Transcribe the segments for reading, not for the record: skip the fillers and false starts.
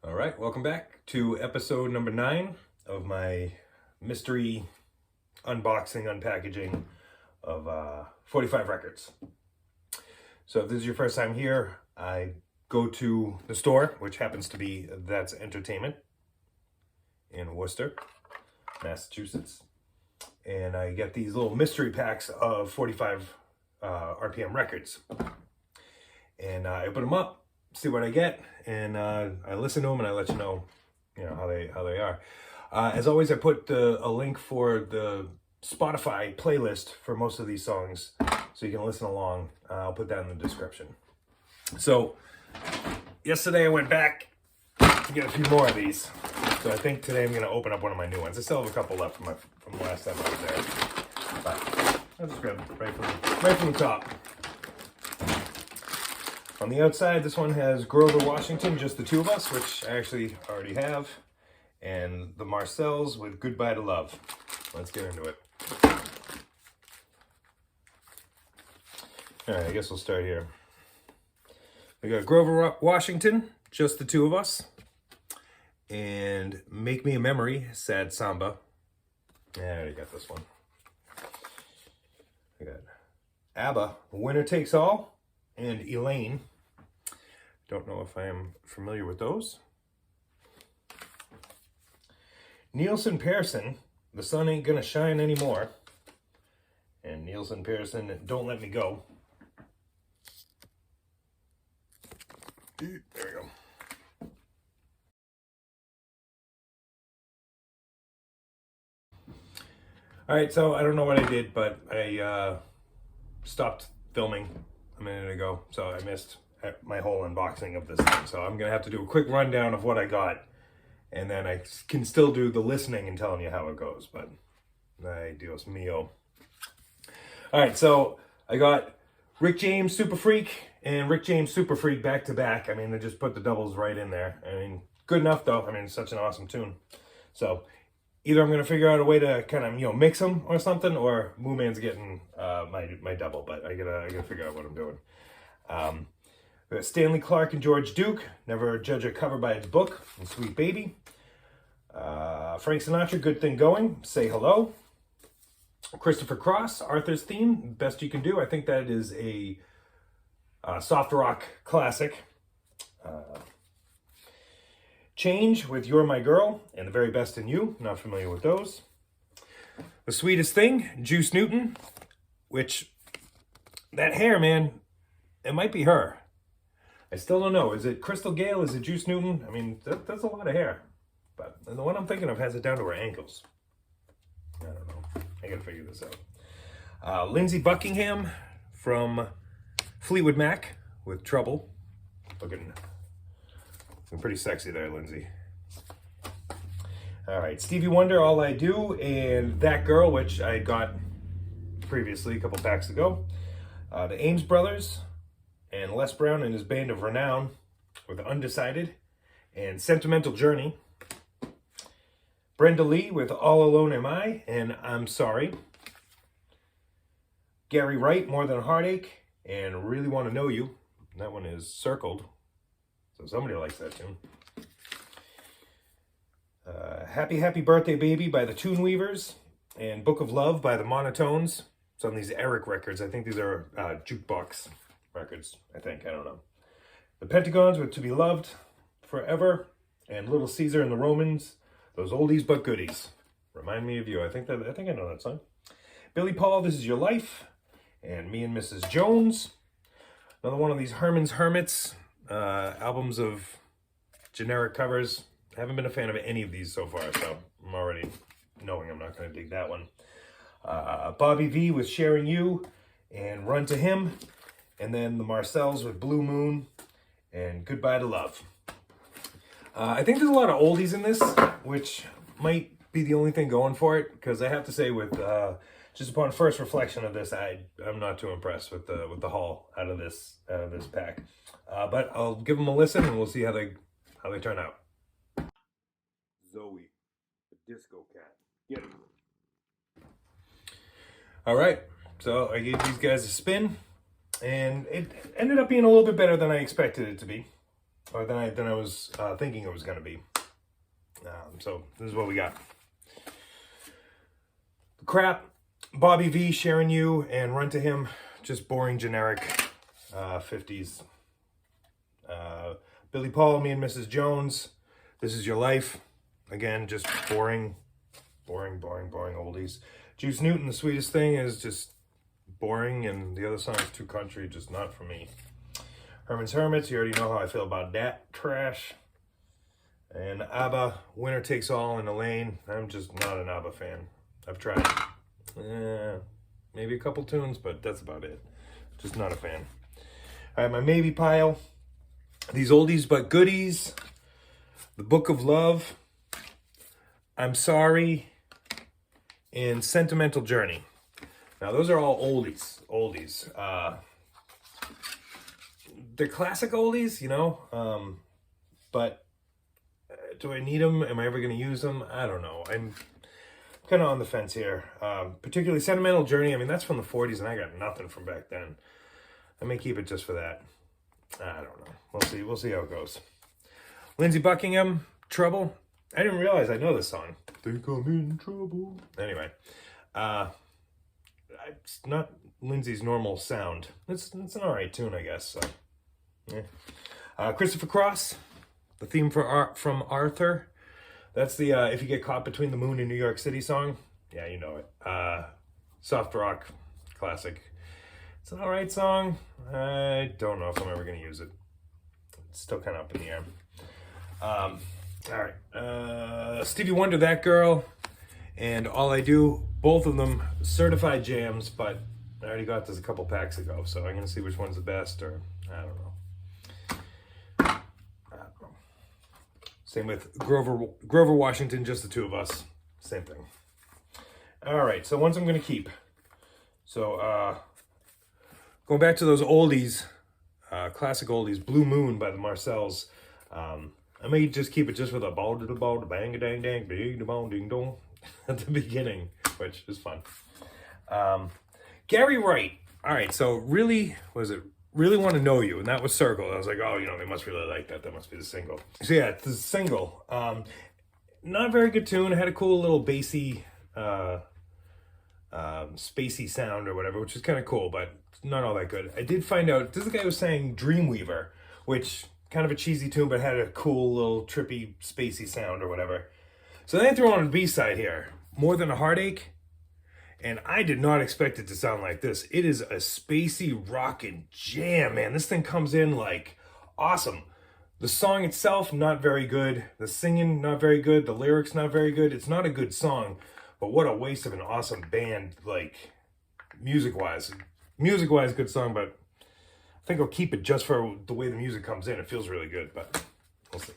All right, welcome back to episode number 9 of my mystery unboxing, unpackaging of 45 records. So if this is your first time here, I go to the store, which happens to be That's Entertainment in Worcester, Massachusetts. And I get these little mystery packs of 45 RPM records. And I open them up, see what I get, and I listen to them and I let you know how they are. As always, I put a link for the Spotify playlist for most of these songs, so you can listen along. I'll put that in the description. So yesterday I went back to get a few more of these. So I think today I'm going to open up one of my new ones. I still have a couple left from the last time I was there. But I'll just grab it right from the top. On the outside, this one has Grover Washington, Just the Two of Us, which I actually already have. And the Marcels with Goodbye to Love. Let's get into it. All right, I guess we'll start here. We got Grover Washington, Just the Two of Us. And Make Me a Memory, Sad Samba. Yeah, I already got this one. We got ABBA, Winner Takes All, and Elaine. Don't know if I am familiar with those. Nielsen Pearson, The Sun Ain't Gonna Shine Anymore. And Nielsen Pearson, Don't Let Me Go. There we go. All right, so I don't know what I did, but I stopped filming a minute ago, so I missed my whole unboxing of this thing. So I'm gonna have to do a quick rundown of what I got, and then I can still do the listening and telling you how it goes, but ay Dios mío. All right, so I got Rick James Super Freak and Rick James Super Freak back to back. I mean, they just put the doubles right in there. I mean, good enough though. I mean, it's such an awesome tune. So either I'm gonna figure out a way to kind of mix them or something, or Moo Man's getting my double. But I gotta figure out what I'm doing. We got Stanley, Clarke, and George Duke. Never judge a cover by its book. And Sweet Baby. Frank Sinatra, Good Thing Going. Say Hello. Christopher Cross, Arthur's Theme. Best You Can Do. I think that is a soft rock classic. Change with You're My Girl and The Very Best in You. Not familiar with those. The Sweetest Thing, Juice Newton, which, that hair, man, it might be her. I still don't know. Is it Crystal Gale? Is it Juice Newton? I mean, that's a lot of hair. But the one I'm thinking of has it down to her ankles. I don't know. I gotta figure this out. Lindsey Buckingham from Fleetwood Mac with Trouble. Looking pretty sexy there, Lindsey. All right, Stevie Wonder, All I Do, and That Girl, which I got previously a couple packs ago. The Ames Brothers and Les Brown and his Band of Renown with Undecided and Sentimental Journey. Brenda Lee with All Alone Am I and I'm Sorry. Gary Wright, More Than a Heartache, and Really Want to Know You. That one is circled, so somebody likes that tune. Happy Happy Birthday Baby by the Tune Weavers, and Book of Love by the Monotones. It's on these Eric records. I think these are jukebox records, I don't know. The Pentagons with To Be Loved Forever, and Little Caesar and the Romans, Those Oldies But Goodies. Remind Me of You. I think I know that song. Billy Paul, This Is Your Life, and Me and Mrs. Jones. Another one of these Herman's Hermits albums of generic covers. I haven't been a fan of any of these so far, so I'm already knowing I'm not going to dig that one. Bobby V with Sharing You and Run to Him. And then the Marcels with Blue Moon and Goodbye to Love. I think there's a lot of oldies in this, which might be the only thing going for it, because I have to say, with just upon first reflection of this, I'm not too impressed with the haul out of this pack. But I'll give them a listen and we'll see how they turn out. Zoe, the disco cat, get it. All right, so I gave these guys a spin, and it ended up being a little bit better than I expected it to be. or than I was thinking it was going to be. So this is what we got. Crap, Bobby V, Sharing You, and Run to Him. Just boring, generic 50s. Billy Paul, Me and Mrs. Jones, This Is Your Life. Again, just boring oldies. Juice Newton, The Sweetest Thing, is just boring, and the other song is too country, just not for me. Herman's Hermits, you already know how I feel about that trash. And ABBA, Winner Takes All in the Lane. I'm just not an ABBA fan. I've tried. Maybe a couple tunes, but that's about it. Just not a fan. All right, my maybe pile. These oldies but goodies. The Book of Love. I'm Sorry. And Sentimental Journey. Now, those are all oldies. They're classic oldies, you know. But do I need them? Am I ever going to use them? I don't know. I'm kind of on the fence here. Particularly Sentimental Journey. I mean, that's from the 40s, and I got nothing from back then. I may keep it just for that. I don't know. We'll see how it goes. Lindsey Buckingham, Trouble. I didn't realize I know this song. Think I'm in trouble. Anyway, it's not Lindsey's normal sound. It's an alright tune, I guess. So, yeah. Christopher Cross, the theme from Arthur. That's the If You Get Caught Between the Moon and New York City song. Yeah, you know it. Soft rock, classic. It's an alright song. I don't know if I'm ever going to use it. It's still kind of up in the air. Alright. Stevie Wonder, That Girl, and All I Do. Both of them certified jams, but I already got this a couple packs ago, so I'm going to see which one's the best, or I don't know. Same with Grover Washington, Just the Two of Us. Same thing. Alright, so ones I'm going to keep. So, going back to those oldies, classic oldies, Blue Moon by the Marcels. I may just keep it just with a ball to the ball, the bang a dang dang, bing da bong ding dong at the beginning, which is fun. Gary Wright. All right, so really Want to Know You, and that was Circle. I was like, oh, you know, they must really like that. That must be the single. So yeah, it's the single. Not a very good tune. It had a cool little bassy, spacey sound or whatever, which is kind of cool, but not all that good. I did find out this is the guy who sang Dreamweaver, which kind of a cheesy tune, but had a cool little trippy, spacey sound or whatever. So then I threw on a B-side here, More Than a Heartache, and I did not expect it to sound like this. It is a spacey rockin' jam, man. This thing comes in like awesome. The song itself, not very good. The singing, not very good. The lyrics, not very good. It's not a good song, but what a waste of an awesome band, like, music-wise. Music-wise, good song, but I think I'll keep it just for the way the music comes in. It feels really good, but we'll see.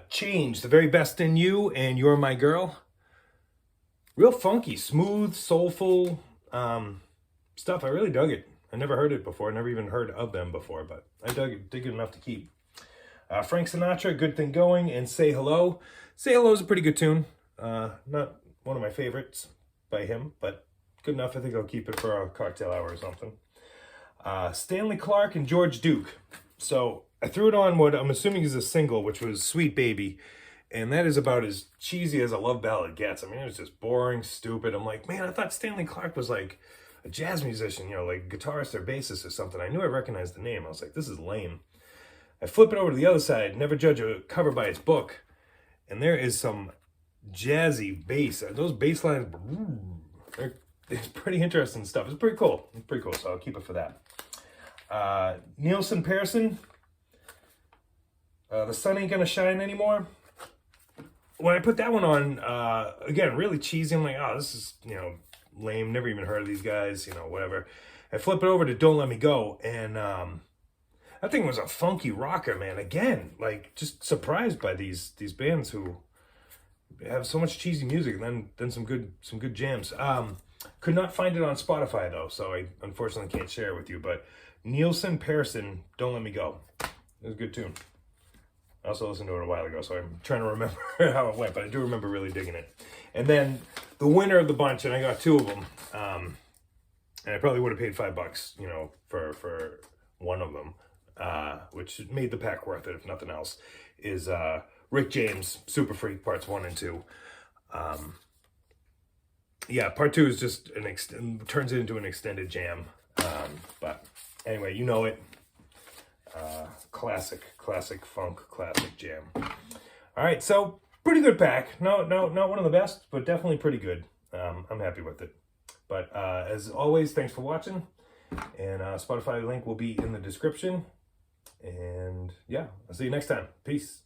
Change, The Very Best in You, and You're My Girl. Real funky, smooth, soulful stuff. I really dug it. I never heard it before. Never even heard of them before, but I dig it enough to keep. Frank Sinatra, Good Thing Going, and Say Hello. Say Hello is a pretty good tune. Not one of my favorites by him, but good enough. I think I'll keep it for a cocktail hour or something. Stanley, Clarke, and George Duke. So I threw it on what I'm assuming is a single, which was Sweet Baby. And that is about as cheesy as a love ballad gets. I mean, it was just boring, stupid. I'm like, man, I thought Stanley Clarke was like a jazz musician, you know, like guitarist or bassist or something. I knew I recognized the name. I was like, this is lame. I flip it over to the other side, Never Judge a Cover by Its Book. And there is some jazzy bass. Those bass lines, it's pretty interesting stuff. It's pretty cool. So I'll keep it for that. Nielsen Pearson, The Sun Ain't Gonna Shine Anymore. When I put that one on, again, really cheesy. I'm like, oh, this is, you know, lame. Never even heard of these guys, you know, whatever. I flip it over to Don't Let Me Go, and that thing was a funky rocker, man. Again, like, just surprised by these bands who have so much cheesy music, and then some good jams. Could not find it on Spotify though, so I unfortunately can't share it with you. But Nielsen Pearson, Don't Let Me Go. It was a good tune. I also listened to it a while ago, so I'm trying to remember how it went, but I do remember really digging it. And then the winner of the bunch, and I got two of them, and I probably would have paid $5, you know, for one of them. which made the pack worth it, if nothing else, is Rick James, Super Freak, parts 1 and 2. Yeah, part 2 is just turns it into an extended jam. But anyway, you know it. Classic funk, classic jam. All right, so pretty good pack. No, not one of the best, but definitely pretty good. I'm happy with it. But as always, thanks for watching. And Spotify link will be in the description. And yeah, I'll see you next time. Peace.